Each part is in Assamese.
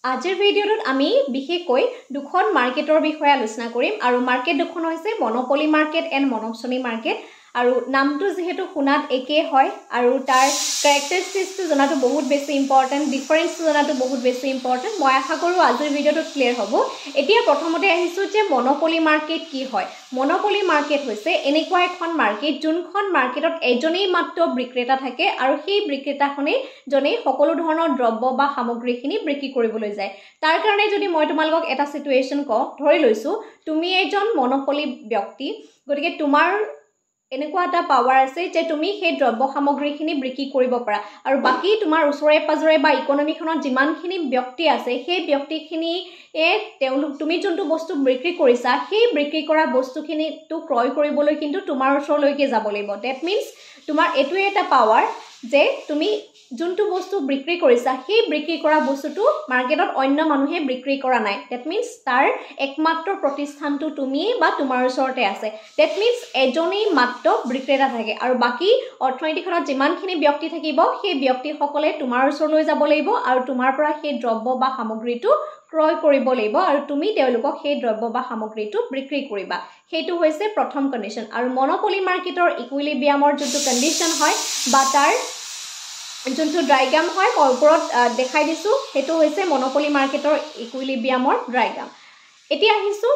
আজিৰ ভিডিঅ'টোত আমি বিশেষকৈ দুখন মাৰ্কেটৰ বিষয়ে আলোচনা কৰিম আৰু মাৰ্কেট দুখন হৈছে মনোপলি মাৰ্কেট এণ্ড মনপছনি মাৰ্কেট আৰু নামটো যেহেতু শুনাত একে হয় আৰু তাৰ ক্যাৰেক্টাৰিষ্টিক্সটো জনাটো বহুত বেছি ইম্পৰ্টেন্ট ডিফাৰেন্সটো জনাটো বহুত বেছি ইম্পৰ্টেন্ট মই আশা কৰো আজিৰ ভিডিঅ'টো ক্লিয়াৰ হ'ব এতিয়া প্ৰথমতে আহিছো যে মনোপলি মাৰ্কেট কি হয় মনোপলি মাৰ্কেট হৈছে এনেকুৱা এখন মাৰ্কেট যোনখন মাৰ্কেটত এজনেই মাত্ৰ বিক্ৰেতা থাকে আৰু সেই বিক্ৰেতাখনে জনেই সকলো ধৰণৰ দ্ৰব্য বা সামগ্ৰীখিনি বিক্ৰী কৰিবলৈ যায় তাৰ কাৰণে যদি মই তোমালোকক এটা সিচুৱেচন কওঁ ধৰি লৈছো তুমি এজন মনোপলি ব্যক্তি গতিকে তোমাৰ এনেকুৱা এটা পাৱাৰ আছে যে তুমি সেই দ্ৰব্য সামগ্ৰীখিনি বিক্ৰী কৰিব পাৰা আৰু বাকি তোমাৰ ওচৰে পাজৰে বা ইকোনমিখনত যিমানখিনি ব্যক্তি আছে সেই ব্যক্তিখিনি তুমি যোনটো বস্তু বিক্ৰী কৰিছা সেই বিক্ৰী কৰা বস্তুখিনি তো ক্ৰয় কৰিবলৈ কিন্তু তোমাৰ ওচৰলৈকে যাব লাগিব দ্যাট মিন্স তোমাৰ এটোৱে এটা পাৱাৰ যে তুমি যোনটো বস্তু বিক্ৰী কৰিছা সেই বিক্ৰী কৰা বস্তুটো মাৰ্কেটত অন্য মানুহে বিক্ৰী কৰা নাই দ্যাট মিন্স তাৰ একমাত্ৰ প্ৰতিষ্ঠানটো তুমি বা তোমাৰ ওচৰতে আছে দ্যাট মিন্স এজনেই মাত্ৰ বিক্ৰেতা থাকে আৰু বাকি অৰ্থনৈতিকখনত যিমানখিনি ব্যক্তি থাকিব সেই ব্যক্তিসকলে তোমাৰ ওচৰলৈ যাব লাগিব আৰু তোমাৰ পৰা সেই দ্ৰব্য বা সামগ্ৰীটো ক্ৰয় কৰিব লাগিব আৰু তুমি তেওঁলোকক সেই দ্ৰব্য বা সামগ্ৰীটো বিক্ৰী কৰিবা হেতু হৈছে প্ৰথম কন্ডিশন আৰু মনোপলি মাৰ্কেটৰ ইকুইলিব্ৰিয়ামৰ যোনটো কন্ডিশন হয় বা তাৰ যোনটো ডায়াগ্ৰাম হয় মই ওপৰত দেখাই দিছো হেতু হৈছে মনোপলি মাৰ্কেটৰ ইকুইলিব্ৰিয়ামৰ ডায়াগ্ৰাম এতিয়া আহিছো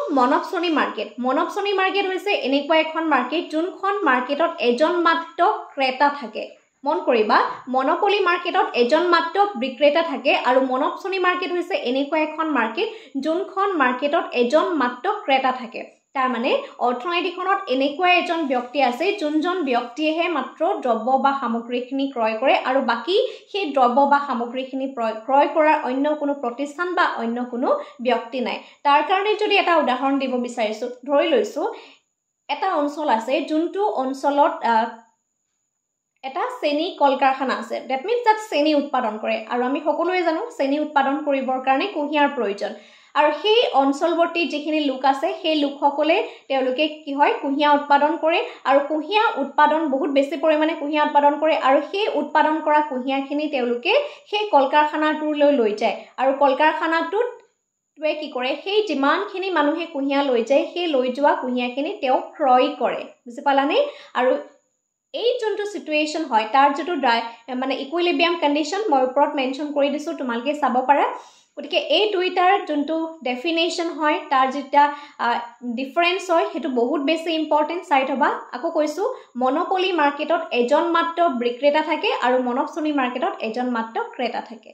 মনপছনি মাৰ্কেট হৈছে এনেকুৱা এখন মাৰ্কেট যোনখন মাৰ্কেটত এজন মাত্ৰ ক্ৰেতা থাকে মন কৰিবা মনোপলি মাৰ্কেটত এজন মাত্ৰ বিক্ৰেতা থাকে আৰু মনপছনি মাৰ্কেট হৈছে এনেকুৱা এখন মাৰ্কেট যোনখন মাৰ্কেটত এজন মাত্ৰ ক্ৰেতা থাকে তাৰ মানে অৰ্থনৈতিকখনত এনেকুৱা এজন ব্যক্তি আছে যোনজন ব্যক্তিয়েহে মাত্ৰ দ্ৰব্য বা সামগ্ৰীখিনি ক্ৰয় কৰে আৰু বাকি সেই দ্ৰব্য বা সামগ্ৰীখিনি ক্ৰয় কৰাৰ অন্য কোনো প্ৰতিষ্ঠান বা অন্য কোনো ব্যক্তি নাই তাৰ কাৰণে যদি এটা উদাহৰণ দিব বিচাৰিছো ধৰি লৈছো এটা অঞ্চল আছে যোনটো অঞ্চলত এটা চেনি কল কাৰখানা আছে দ্যাট মিন্স তাত চেনি উৎপাদন কৰে আৰু আমি সকলোৱে জানো চেনি উৎপাদন কৰিবৰ কাৰণে কুঁহিয়াৰ প্ৰয়োজন আৰু সেই অঞ্চলৱৰ্তী যিখিনি লোক আছে সেই লোকসকলে তেওঁলোকে কি হয় কুঁহিয়া উৎপাদন কৰে আৰু কুঁহিয়া উৎপাদন বহুত বেছি পৰিমাণে কুঁহিয়া উৎপাদন কৰে আৰু সেই উৎপাদন কৰা কুঁহিয়াখিনি তেওঁলোকে সেই কল কাৰখানাটোলৈ লৈ যায় আৰু কল কাৰখানাটোত কি কৰে সেই যিমানখিনি মানুহে কুঁহিয়া লৈ যায় সেই লৈ যোৱা কুঁহিয়াখিনি তেওঁ ক্ৰয় কৰে বুজি পালানে আৰু এই যোনটো সিচুৱেচন হয় তাৰ যেটো মানে ইকুইলিব্ৰিয়াম কন্ডিশন মই ওপৰত মেনশন কৰি দিছো তোমালকে চাব পাৰা গতিকে এই দুইটাৰ যোনটো ডেফিনেশন হয় তাৰ যেটা ডিফাৰেন্স হয় হেতু বহুত বেছি ইম্পৰ্টেন্ট চাই থবা আকৌ কৈছো মনোপলি মাৰ্কেটত এজন মাত্ৰ বিক্ৰেতা থাকে আৰু মনপছনি মাৰ্কেটত এজন মাত্ৰ ক্ৰেতা থাকে